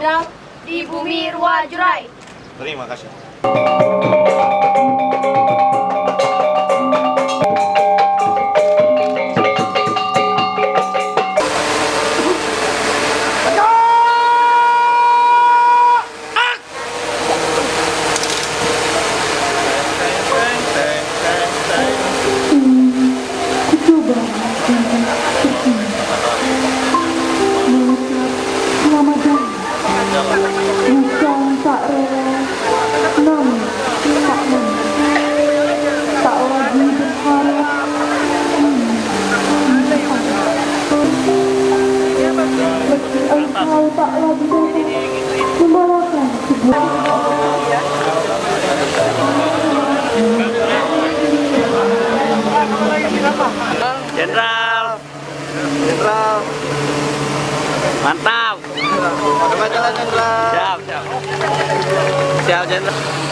Jenderal di bumi Ruwajurai. Terima kasih. Bukan tak rela, namun tak mampu, tak lagi berharap. Meski engkau tak lagi datang, membawakan sebuah Jenderal, mantap. Selamat jalan, Jenderal. Siap, Jenderal.